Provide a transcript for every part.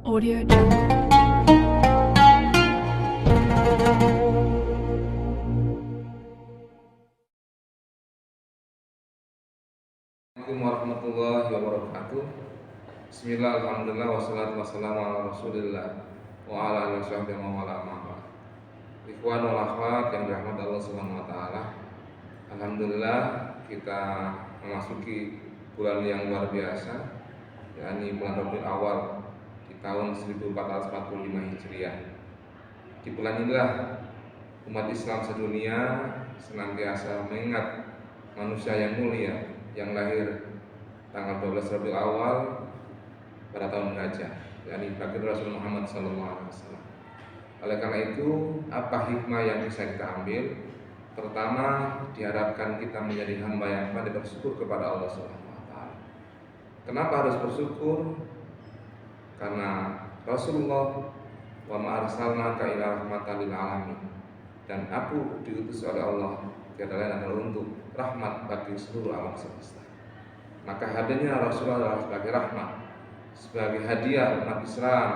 Audio Jungle. Assalamualaikum warahmatullahi wabarakatuh. Bismillah, alhamdulillah, wassalatu wassalamu ala rasulillah wa ala alihi wasahbihi wa ala ma'ba'd. Ikhwan wal akhwat yang dirahmati Allah subhanahu wa ta'ala, alhamdulillah kita memasuki bulan yang luar biasa, yakni bulan Rabiul Awal di tahun 1445 Hijriah. Di bulan inilah umat Islam sedunia senantiasa mengingat manusia yang mulia yang lahir tanggal 12 Rabiul Awal pada tahun gajah, yakni baginda Rasul Muhammad SAW. Oleh karena itu, apa hikmah yang bisa kita ambil? Pertama, diharapkan kita menjadi hamba yang pandai bersyukur kepada Allah SWT. Kenapa harus bersyukur? Karena Rasulullah wa ma arsalnaka illa rahmatan lil alamin, dan aku diutus oleh Allah tiada lain adalah untuk rahmat bagi seluruh alam semesta. Maka hadirnya Rasulullah sebagai rahmat, sebagai hadiah umat Islam,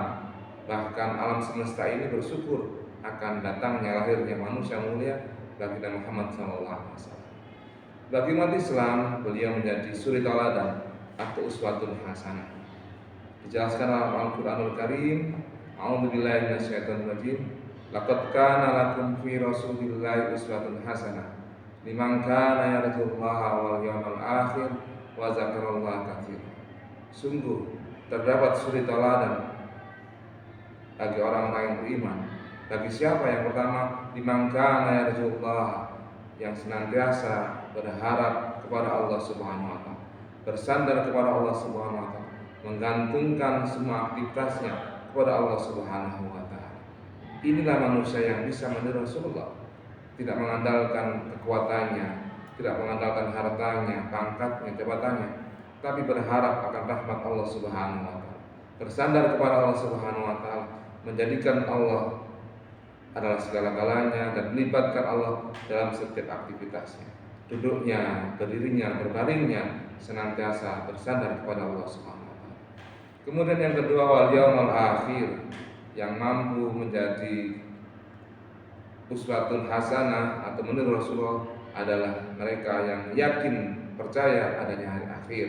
bahkan alam semesta ini bersyukur akan datangnya lahirnya manusia mulia baginda Muhammad SAW. Bagi umat Islam, beliau menjadi suri tauladan atau uswatun hasanah. Dijelaskan dalam Al-Qur'anul Karim, a'udzubillahi minasyaitonir rajim, laqad kana lakum fi rasulillahi uswatun hasanah liman kana yarjullaha wal yawmal akhir wa dzakarallaha katsiran. Sungguh terdapat suri tauladan bagi orang-orang yang beriman. Bagi siapa? Yang pertama, liman kana yarjullaha, yang senantiasa berharap kepada Allah Subhanahu wa taala, bersandar kepada Allah Subhanahu wa taala, menggantungkan semua aktivitasnya kepada Allah Subhanahu wa taala. Inilah manusia yang bisa meniru Rasulullah, tidak mengandalkan kekuatannya, tidak mengandalkan hartanya, pangkatnya, jabatannya, tapi berharap akan rahmat Allah Subhanahu wa taala, bersandar kepada Allah Subhanahu wa taala, menjadikan Allah adalah segala-galanya dan melibatkan Allah dalam setiap aktivitasnya. Duduknya, berdirinya, berbaringnya senantiasa bersandar kepada Allah Subhanahu wa taala. Kemudian yang kedua, wal yaumul akhir, yang mampu menjadi uswatun hasanah atau meniru Rasulullah adalah mereka yang yakin, percaya adanya hari akhir.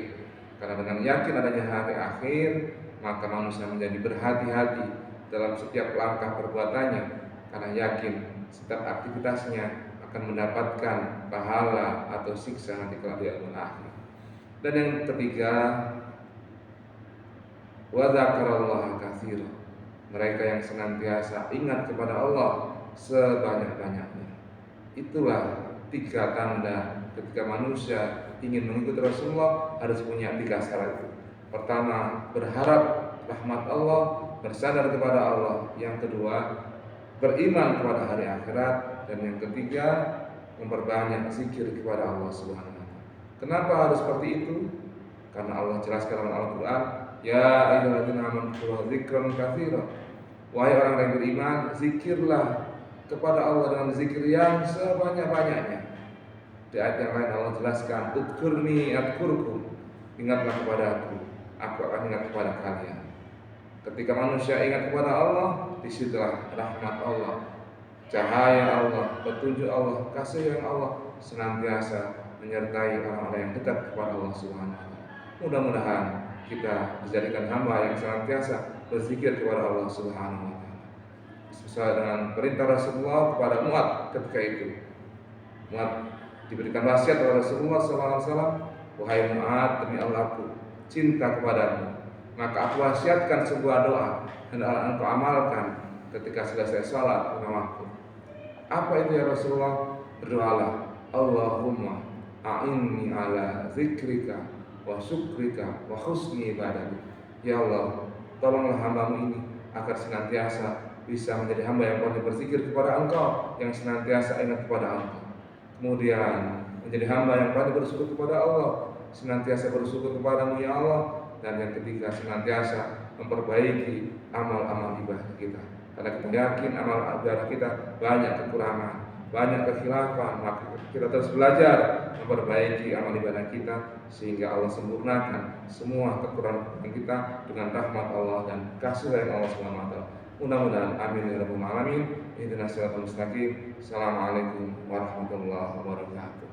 Karena dengan yakin adanya hari akhir, maka manusia menjadi berhati-hati dalam setiap langkah perbuatannya, karena yakin setiap aktivitasnya akan mendapatkan pahala atau siksa nanti kelak di akhir. Dan yang ketiga, wa dzakarallaha katsiran, mereka yang senantiasa ingat kepada Allah sebanyak-banyaknya. Itulah tiga tanda ketika manusia ingin mengikuti Rasulullah, harus punya tiga syarat. Pertama, berharap rahmat Allah, bersandar kepada Allah. Yang kedua, beriman kepada hari akhirat. Dan yang ketiga, memperbanyak zikir kepada Allah Subhanahu wa taala. Kenapa harus seperti itu? Karena Allah jelaskan dalam Al-Qur'an, ya ayyuhalladzina amanu dzikran katsiran. Wahai orang yang beriman, zikirlah kepada Allah dengan zikir yang sebanyak-banyaknya. Di ayat yang lain Allah jelaskan, udkurni adkurkum, ingatlah kepada aku akan ingat kepada kalian. Ketika manusia ingat kepada Allah, disitulah rahmat Allah, cahaya Allah, petunjuk Allah, kasih yang Allah senantiasa menyertai orang-orang yang dekat kepada Allah Subhanahu wa taala. Mudah-mudahan kita dijadikan hamba yang senantiasa berzikir kepada Allah Subhanahu wa taala, sesuai dengan perintah Rasulullah kepada Mu'adz ketika itu. Mu'adz diberikan wasiat oleh Rasulullah SAW, wahai Mu'adz, demi Allah aku cinta kepadamu, maka aku wasiatkan sebuah doa dan engkau amalkan ketika selesai sholat lima waktu. Apa itu ya Rasulullah? Berdoalah, Allahumma a'inni ala zikrika wa syukrika wa husni ibadatik. Ya Allah, tolonglah hambamu ini agar senantiasa bisa menjadi hamba yang pandai berzikir kepada Engkau, yang senantiasa ingat kepada Engkau. Kemudian menjadi hamba yang pandai bersyukur kepada Allah, senantiasa bersyukur kepadamu ya Allah. Dan yang ketiga, senantiasa memperbaiki amal-amal ibadah kita, karena kita yakin amal ibadah kita banyak kekurangan, banyak kekhilafan. Maka kita terus belajar memperbaiki amal ibadah kita sehingga Allah sempurnakan semua kekurangan kita dengan rahmat Allah dan kasih sayang Allah Subhanahu wa taala. Mudah-mudahan amin ya rabbal alamin. Ihdinas siratal mustaqim. Assalamualaikum warahmatullahi wabarakatuh.